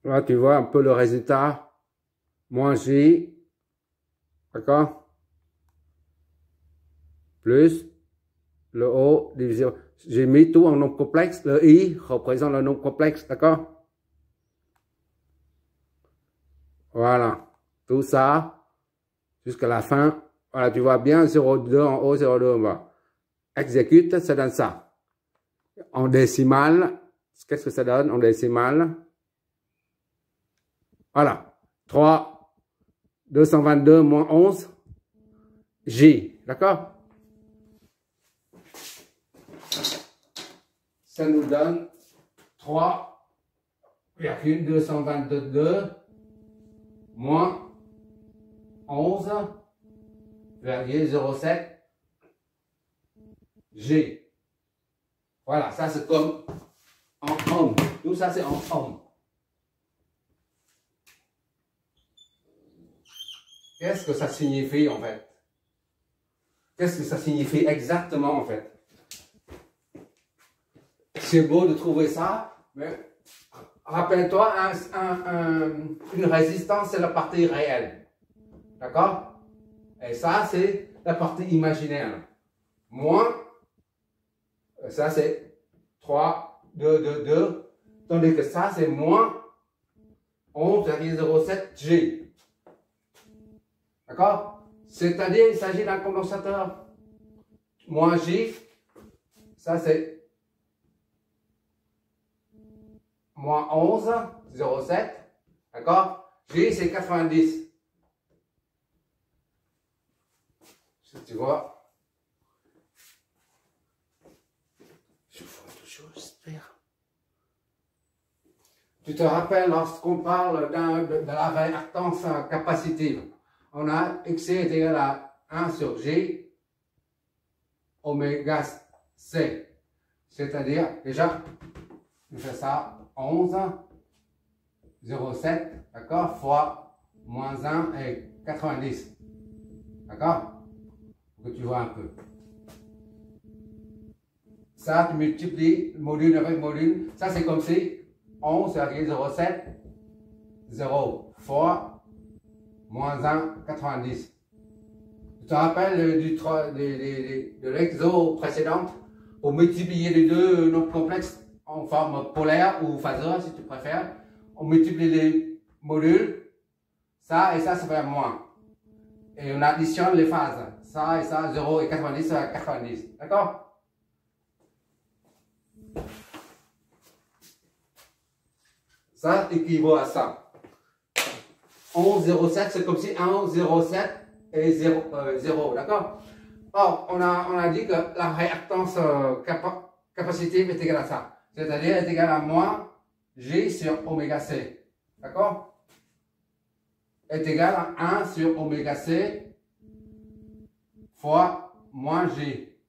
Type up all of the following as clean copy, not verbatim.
Là, tu vois un peu le résultat. Moins J, d'accord? Plus le O divisé. J'ai mis tout en nombre complexe. Le I représente le nombre complexe, d'accord? Voilà. Tout ça, jusqu'à la fin. Voilà, tu vois bien, 0,2 en haut, 0,2 en bas. Exécute, ça donne ça. En décimale, qu'est-ce que ça donne en décimale? Voilà. 3, 222 moins 11, J. D'accord? Ça nous donne 3,222 moins 11,07 G. Voilà, ça c'est comme en ohm. Tout ça c'est en ohm. Qu'est-ce que ça signifie en fait? Qu'est-ce que ça signifie exactement en fait? C'est beau de trouver ça, mais rappelle-toi, une résistance c'est la partie réelle. D'accord? Et ça c'est la partie imaginaire. Moins, ça c'est 3, 2, 2, 2, tandis que ça c'est moins 11,07 G. D'accord? C'est-à-dire, il s'agit d'un condensateur. Moins J, ça c'est moins 11,07. D'accord? J, c'est 90. Tu vois? Je vois toujours faire. Tu te rappelles lorsqu'on parle de la réactance capacitive? On a X est égal à 1 sur G oméga C. C'est-à-dire, déjà, je fais ça 11,07, d'accord, fois moins 1 et 90. D'accord? Pour que tu vois un peu. Ça, tu multiplies module avec module. Ça, c'est comme si 11,07, 0 fois moins 1, 90. Tu te rappelles de l'exo précédente? Pour multiplier les deux nombres complexes en forme polaire ou phaseur, si tu préfères, on multiplie les modules, ça et ça fait moins. Et on additionne les phases. Ça et ça, 0 et 90, ça fait 90. D'accord? Ça équivaut à ça. 11,07, c'est comme si 1,07 et 0, d'accord? Or, on a dit que la réactance capacitive est égale à ça. C'est-à-dire est égale à moins G sur oméga C. D'accord? Est égal à 1 sur oméga C fois moins G.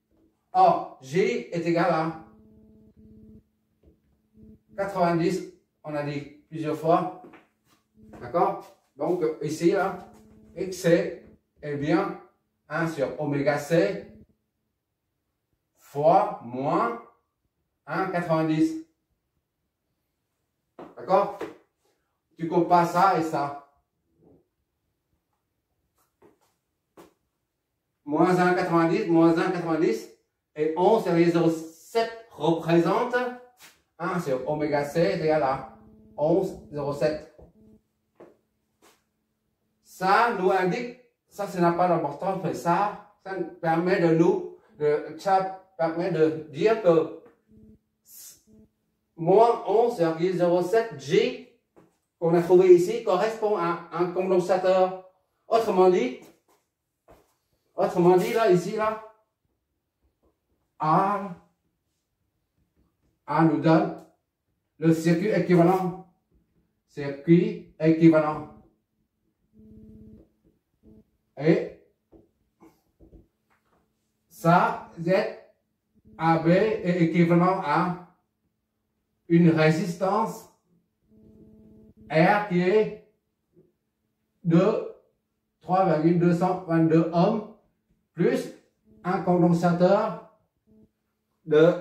Or, G est égal à 90, on a dit plusieurs fois. D'accord? Donc, ici, là, XC est bien 1 sur oméga C fois moins 1,90. D'accord? Tu compares ça et ça. Moins 1,90, moins 1,90 et 11,07 représente 1 sur oméga C est égal à 11,07. Ça nous indique, ça n'a pas d'importance, mais ça permet de dire que moins 11,07 G qu'on a trouvé ici correspond à un condensateur. Autrement dit, là, ici, là, A nous donne le circuit équivalent. Circuit équivalent. Et ça, ZAB est équivalent à une résistance R qui est de 3,222 ohms plus un condensateur de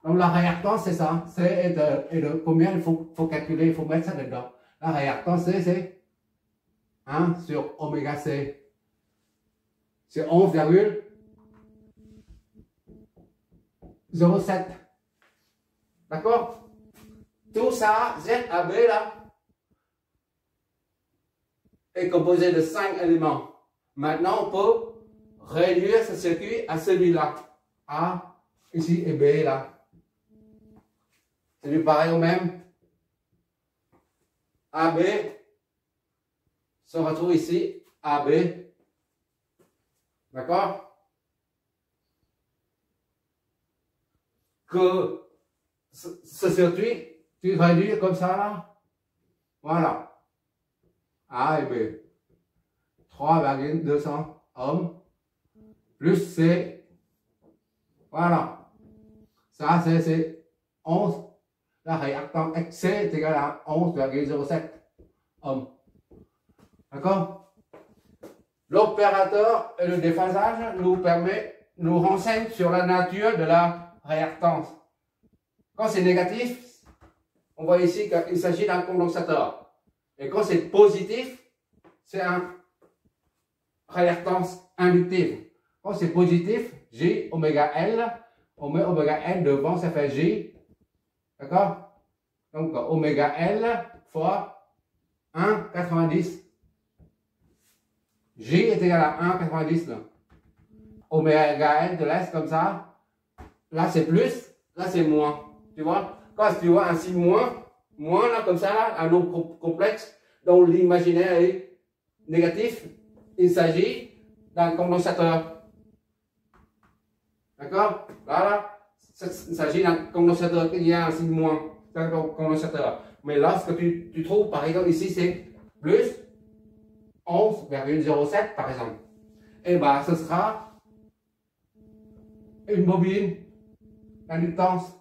Donc la réactance, c'est ça. C est de combien il faut calculer, il faut mettre ça dedans. La réactance, c'est 1 sur oméga C. C'est 11,07. D'accord? Tout ça, ZAB là, est composé de 5 éléments. Maintenant, on peut réduire ce circuit à celui-là. A, ici, et B là. C'est du pareil au même. AB se retrouve ici, AB. D'accord? Que ce circuit, tu réduis comme ça là. Voilà. A et B. 3,200 ohms plus C. Voilà. Ça, c'est 11. La réactance XC est égale à 11,07 ohms. D'accord? L'opérateur et le déphasage nous renseigne sur la nature de la réactance. Quand c'est négatif, on voit ici qu'il s'agit d'un condensateur. Et quand c'est positif, c'est un réactance inductive. Quand c'est positif, J oméga L, on met oméga L devant, ça fait J. D'accord? Donc oméga L fois 1,90. J est égal à 1,90 là. Oméga L te laisse comme ça. Là c'est plus, là c'est moins. Tu vois? Quand tu vois ainsi moins là comme ça, là, un nombre complexe dont l'imaginaire est négatif, il s'agit d'un condensateur. D'accord? Là, il s'agit d'un condensateur, il y a un signe moins, c'est un condensateur. Mais là, ce que tu trouves, par exemple, ici, c'est plus 11,07 par exemple. Et bien, ce sera une bobine d'inductance.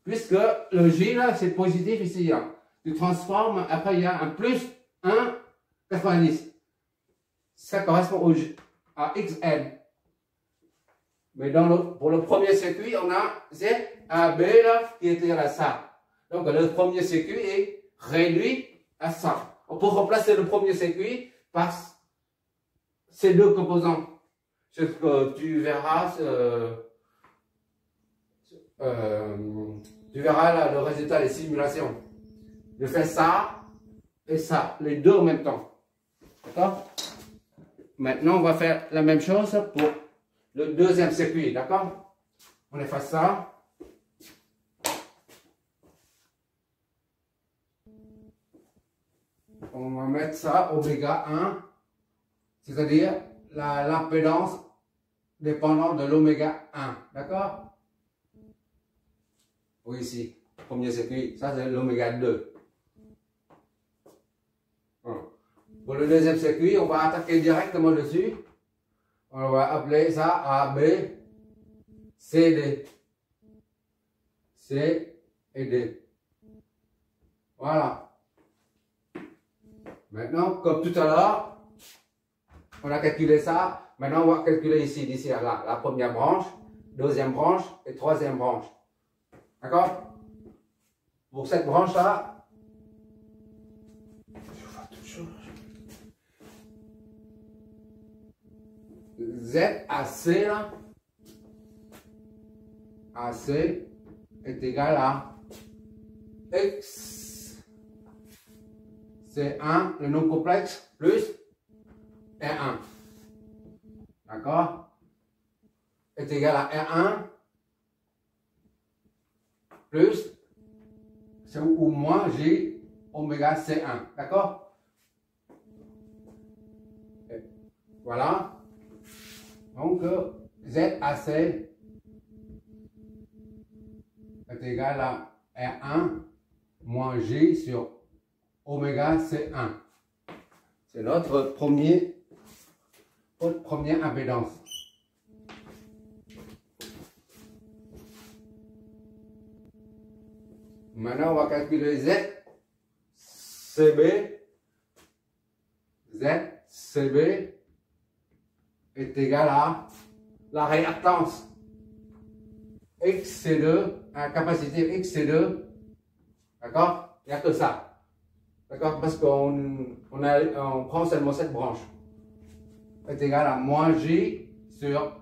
Puisque le J, là, c'est positif ici. Là. Tu transformes, après, il y a un plus 1,90. Ça correspond à XN. Mais pour le premier circuit, on a ZAB là, qui est égal à ça. Donc le premier circuit est réduit à ça. On peut remplacer le premier circuit par ces deux composants. Ce que tu verras, tu verras là, le résultat des simulations. Je fais ça et ça, les deux en même temps. D'accord? Maintenant, on va faire la même chose pour le deuxième circuit, d'accord? On efface ça. On va mettre ça oméga 1, c'est-à-dire l'impédance dépendant de l'oméga 1, d'accord? Oui, ici, premier circuit, ça c'est l'oméga 2. Pour le deuxième circuit, on va attaquer directement dessus. On va appeler ça AB, CD. C et D. Voilà. Maintenant, comme tout à l'heure, on a calculé ça. Maintenant, on va calculer ici, d'ici à là, la première branche, deuxième branche et troisième branche. D'accord? Pour cette branche-là, ZAC là, AC est égal à X, c'est 1, le nombre complexe, plus R1. D'accord? Est égal à R1 plus ou moins J oméga C1. D'accord? Voilà. Donc, ZAC est égal à R1 moins J sur oméga C1. C'est notre première impédance. Maintenant, on va calculer ZCB. ZCB est égal à la réactance X C2, capacité X C2, d'accord? Il n'y a que ça. D'accord? Parce qu'on prend seulement cette branche. Est égal à moins J sur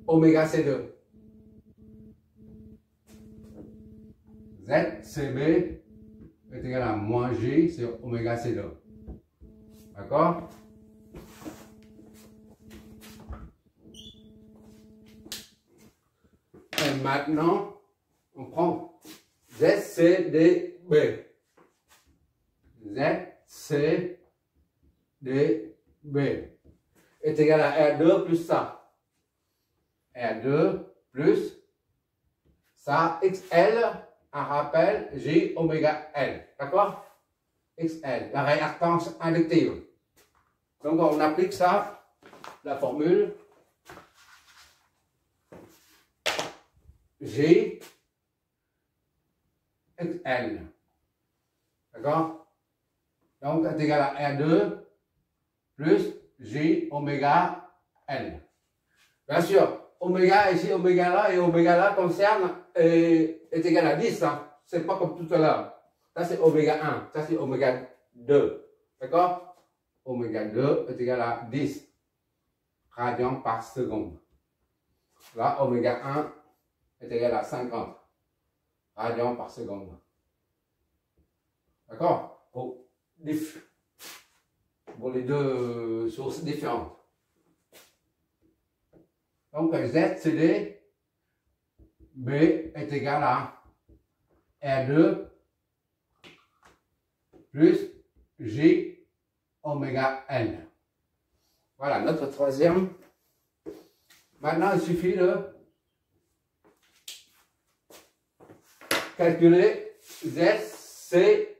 oméga C2. ZCB est égal à moins J sur oméga C2. D'accord? Et maintenant, on prend ZCDB. ZCDB est égal à R2 plus ça. R2 plus ça, XL, un rappel, J oméga L. D'accord? XL, la réactance inductive. Donc on applique ça, la formule. G XL. D'accord? Donc, c'est égal à R2 plus J oméga L. Bien sûr, oméga ici, oméga là et oméga là concerne est égal à 10. Hein. C'est pas comme tout à l'heure. Ça, c'est oméga 1. Ça, c'est oméga 2. D'accord? Oméga 2 est égal à 10 radians par seconde. Là, oméga 1 est égal à 50 radians par seconde. D'accord? Pour les deux sources différentes. Donc, ZCD B est égal à R2 plus J oméga L. Voilà, notre troisième. Maintenant, il suffit de calculer ZCB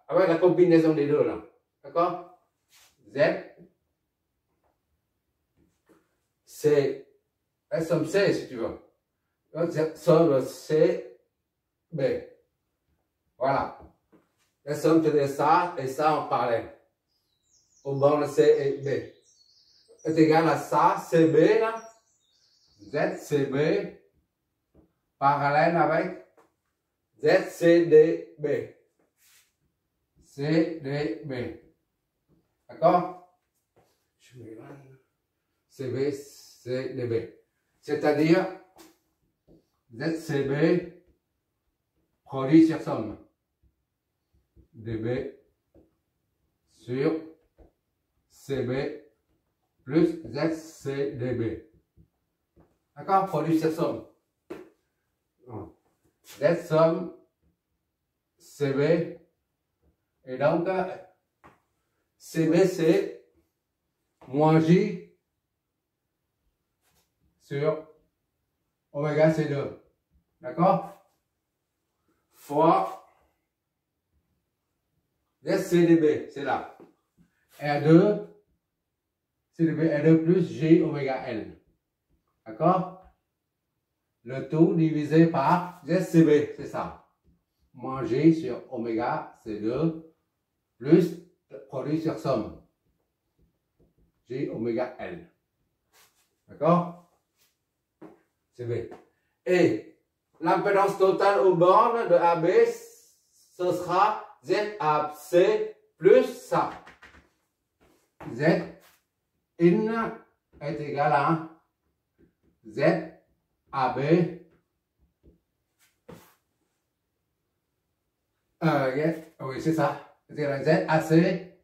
avec la combinaison des deux là. D'accord? Z, c'est la somme C si tu veux. Donc, somme C, B. Voilà. La somme de ça et ça en parallèle. Aux bornes C et B. Est égal à ça, CB là. ZCB parallèle avec ZCDB. CDB. D'accord? Je mets là. CB, CDB. C'est-à-dire ZCB produit sur somme. DB sur CB plus ZCDB. D'accord? Produit sur somme. Z somme CB. Et donc, CB c'est moins J sur oméga C2. D'accord? Fois ZCDB, c'est là. R2, CDB R2 plus J oméga L. D'accord? Le tout divisé par ZCB, c'est ça. Moins J sur oméga C2 plus produit sur somme. J oméga L. D'accord? CB. Et l'impédance totale aux bornes de AB, ce sera ZAC plus ça. Z in est égal à ZAB oui, c'est ça. C'est égal à ZAC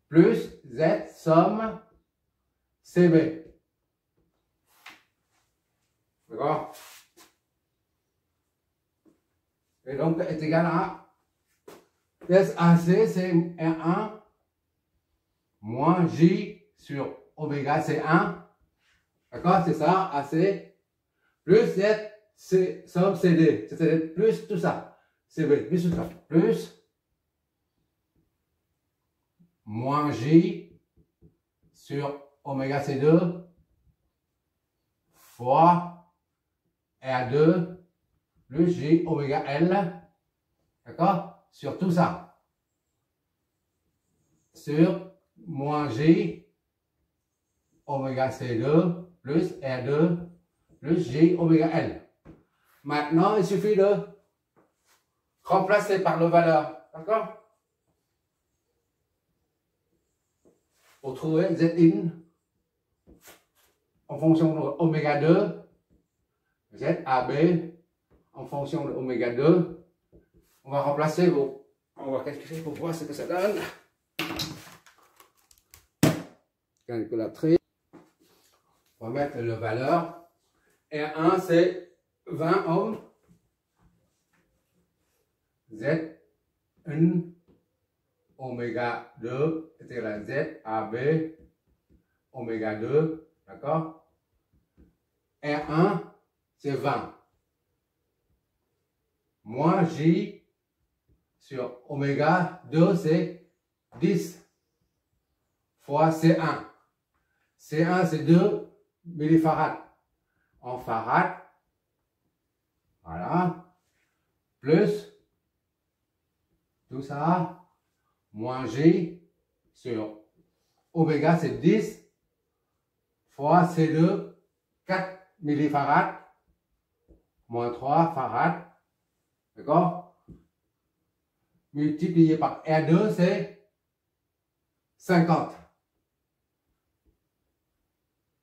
plus Z somme CB. D'accord? Et donc, est égal à SAC, c'est R1 moins J sur oméga C1. D'accord? C'est ça, AC plus Z somme CD. C'est plus tout ça. CB plus tout ça. Plus moins J sur oméga C2 fois R2 plus J oméga L, d'accord, sur tout ça, sur moins J oméga C2 plus R2 plus J oméga L. Maintenant, il suffit de remplacer par le valeur. D'accord? Pour trouver Z en fonction de oméga 2, ZAB en fonction de oméga 2. On va remplacer on va calculer pour voir ce que ça donne. Calculatrice. On va mettre le valeur. R1 c'est 20 ohms. Z1 oméga 2 c'est la ZAB oméga 2. D'accord? R1 c'est 20. Moins J sur oméga 2 c'est 10 fois C1. C1 c'est 2 millifarads en farad. Voilà. Plus tout ça. Moins J sur oméga c'est 10 fois C2 4 millifarads moins 3 farads. D'accord? Multiplié par R2 c'est 50.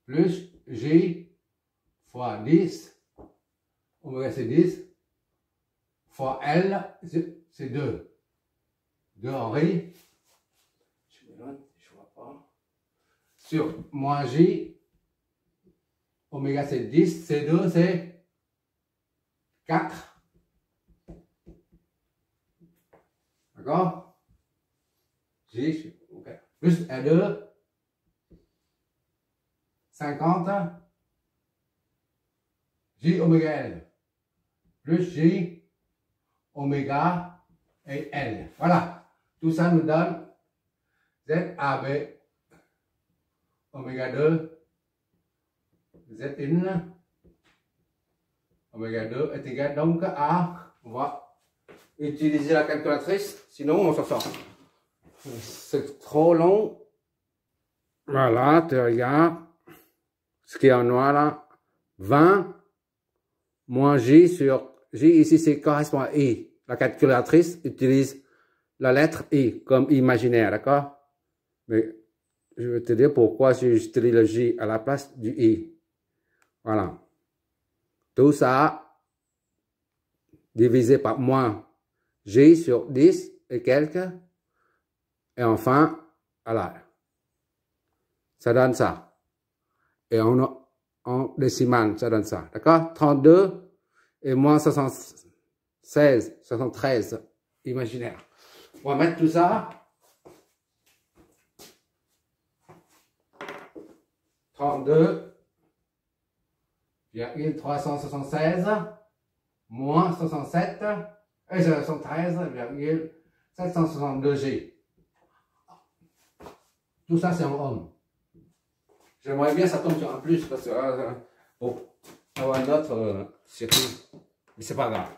Plus J fois 10, oméga c'est 10, fois L c'est 2. 2 Henri, je me donne, je vois pas, sur moins J, oméga c'est 10, C2 c'est 4. D'accord? J, okay. Plus R2, 50, J oméga L, plus J oméga et L. Voilà. Tout ça nous donne ZAB oméga 2, Zin oméga 2 est égal donc à, on va utiliser la calculatrice, sinon on s'en sort. C'est trop long. Voilà, tu regardes ce qui est en noir là. 20 moins J sur J ici c'est correspond à I. La calculatrice utilise la lettre I comme imaginaire, d'accord? Mais je vais te dire pourquoi j'utilise le J à la place du I. Voilà. Tout ça divisé par moins J sur 10 et quelques. Et enfin, voilà. Ça donne ça. Et en décimale, ça donne ça. D'accord? 32 et moins 76, 73 imaginaire. On va mettre tout ça. 32,376 moins 67 et 73,762 G. Tout ça c'est en ohms. J'aimerais bien ça tombe sur un plus parce que pour avoir un autre circuit, mais c'est pas grave.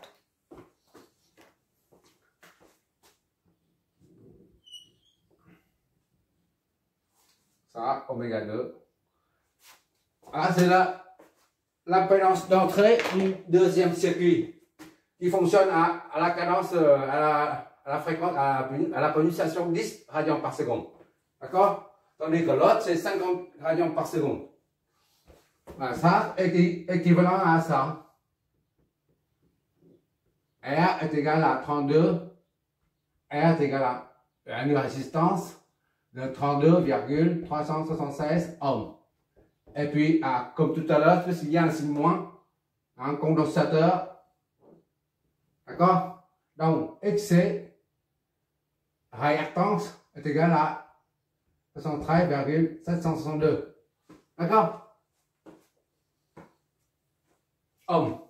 Ça, oméga 2. Ah, c'est l'impédance d'entrée du deuxième circuit qui fonctionne à la cadence, à la fréquence, à la pulsation 10 radians par seconde. D'accord? Tandis que l'autre, c'est 50 radians par seconde. Voilà, ça est équivalent à ça. R est égal à 32. R est égal à une résistance de 32,376 ohms. Et puis, comme tout à l'heure, il y a un signe moins, un condensateur. D'accord? Donc, XC, réactance, est égal à 73,762. D'accord? Ohms.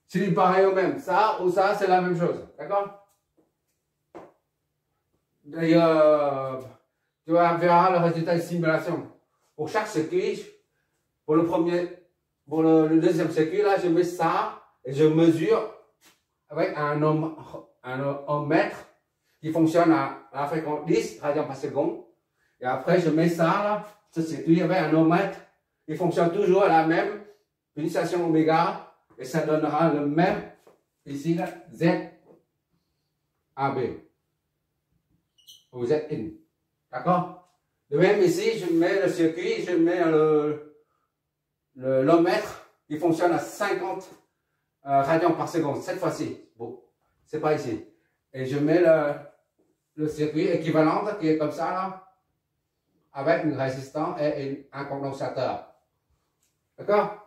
C'est pareil au même. Ça ou ça, c'est la même chose. D'accord? D'ailleurs, tu verras le résultat de simulation. Pour chaque circuit, pour le deuxième circuit, là, je mets ça et je mesure avec un ohmmètre. qui fonctionne à la fréquence 10 radians par seconde. Et après, je mets ça là, ce circuit avec un ohmmètre. Il fonctionne toujours à la même pulsation oméga. Et ça donnera le même, ici là, Z AB. Ou Z in. D'accord? De même ici, je mets le circuit, je mets l'ohmmètre qui fonctionne à 50 radians par seconde. Cette fois-ci. Bon, c'est pas ici. Et je mets le circuit équivalent qui est comme ça là, avec une résistance et un condensateur. D'accord?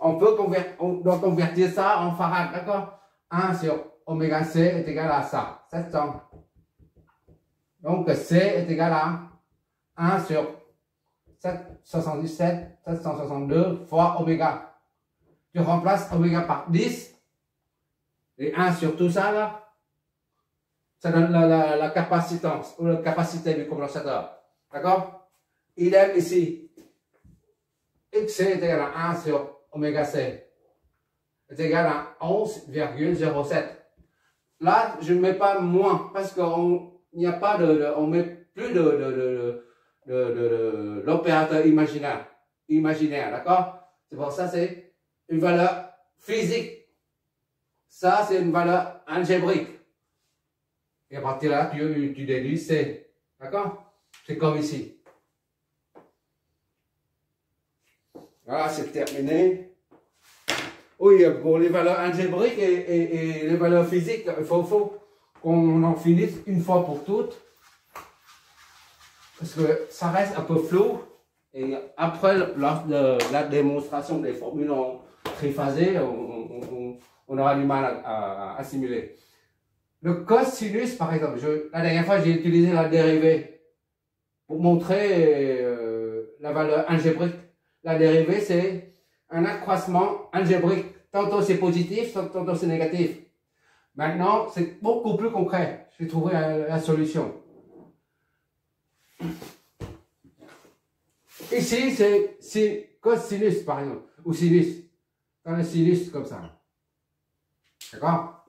On peut convertir ça en farad, d'accord? 1 sur oméga C est égal à ça, 700. Donc C est égal à 1 sur 777, 762 fois oméga. Tu remplaces oméga par 10, et 1 sur tout ça là, ça donne la capacitance, ou la capacité du condensateur. D'accord? Idem ici. XC est égal à 1 sur oméga C est égal à 11,07. Là, je ne mets pas moins parce qu'on n'y a pas on met plus de l'opérateur imaginaire, d'accord? C'est pour ça c'est une valeur physique. Ça, c'est une valeur algébrique. Et à partir de là, tu déduis C, d'accord? C'est comme ici. Voilà, c'est terminé. Oui, pour les valeurs algébriques et les valeurs physiques, il faut qu'on en finisse une fois pour toutes. Parce que ça reste un peu flou. Et après la démonstration des formules en triphasé, on aura du mal à assimiler. Le cosinus, par exemple, la dernière fois, j'ai utilisé la dérivée pour montrer la valeur algébrique. La dérivée, c'est un accroissement algébrique. Tantôt c'est positif, tantôt c'est négatif. Maintenant, c'est beaucoup plus concret. J'ai trouvé la solution. Ici, c'est cosinus, par exemple, ou sinus. Dans le sinus, comme ça. D'accord?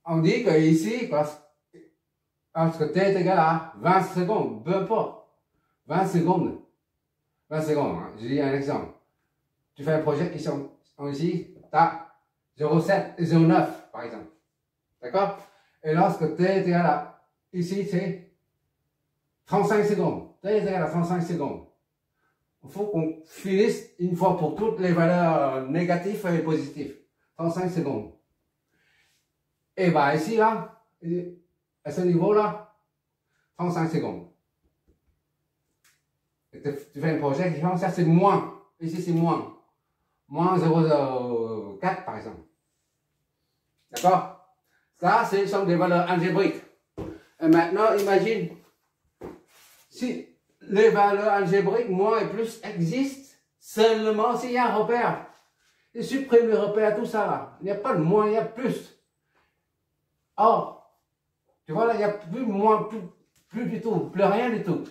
On dit que ici, parce que t est égal à 20 secondes, peu importe. 20 secondes. 20 secondes, hein. Je dis un exemple. Tu fais un projet qui sont ici, tu as 0,7 et 0,9 par exemple. D'accord? Et lorsque t est égal à, ici c'est 35 secondes. T est égal à 35 secondes. Il faut qu'on finisse une fois pour toutes les valeurs négatives et positives. 35 secondes. Et bien ici, là, à ce niveau-là, 35 secondes. Et tu fais un projet qui ça c'est moins. Ici c'est moins. Moins 0,04 par exemple. D'accord? Ça, ce sont des valeurs algébriques. Et maintenant, imagine, si les valeurs algébriques, moins et plus, existent seulement s'il y a un repère. Et supprime le repère, tout ça là. Il n'y a pas de moins, il y a plus. Or, tu vois là, il n'y a plus moins, plus du tout, plus rien du tout.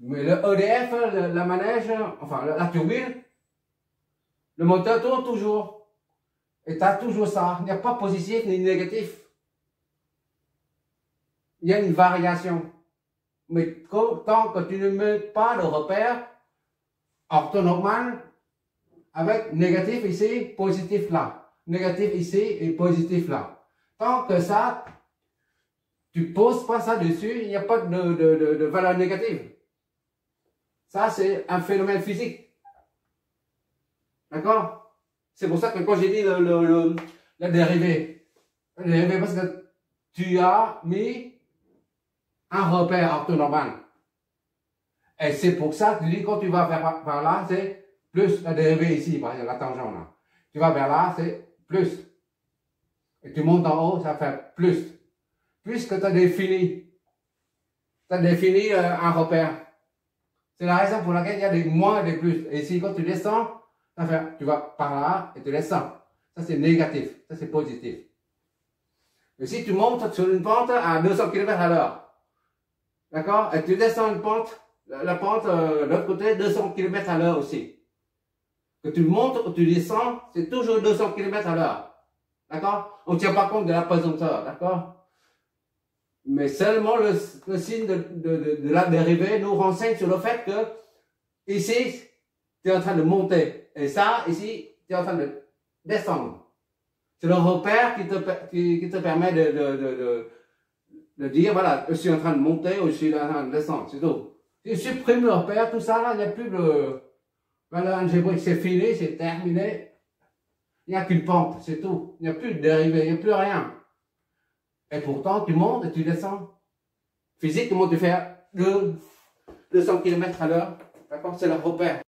Mais le EDF, la manège, enfin la turbine, le moteur tourne toujours. Et tu as toujours ça. Il n'y a pas positif ni négatif. Il y a une variation. Mais tant que tu ne mets pas de repère orthonormal avec négatif ici, positif là. Négatif ici et positif là. Tant que ça, tu poses pas ça dessus, il n'y a pas de valeur négative. Ça, c'est un phénomène physique. D'accord? C'est pour ça que quand j'ai dit la dérivée, parce que tu as mis un repère orthonormal. Et c'est pour ça que tu dis quand tu vas vers là, c'est plus la dérivée ici, par exemple, la tangente là. Tu vas vers là, c'est plus. Et tu montes en haut, ça fait plus. Puisque tu as défini un repère. C'est la raison pour laquelle il y a des moins et des plus. Et ici, quand tu descends, tu vas par là et tu descends. Ça, c'est négatif. Ça, c'est positif. Mais si tu montes sur une pente à 200 km à l'heure, d'accord? Et tu descends une pente, la pente de l'autre côté, 200 km à l'heure aussi. Que tu montes ou tu descends, c'est toujours 200 km à l'heure. D'accord? On ne tient pas compte de la pesanteur. D'accord? Mais seulement le signe de la dérivée nous renseigne sur le fait que ici, tu es en train de monter. Et ça, ici, tu es en train de descendre. C'est le repère qui te permet de dire, voilà, je suis en train de monter ou je suis en train de descendre, c'est tout. Tu supprimes le repère, tout ça, là, il n'y a plus de... Voilà, l'algébrique, c'est fini, c'est terminé. Il n'y a qu'une pente, c'est tout. Il n'y a plus de dérivée, il n'y a plus rien. Et pourtant, tu montes et tu descends. Physiquement, tu fais 200 km à l'heure. D'accord? C'est le repère.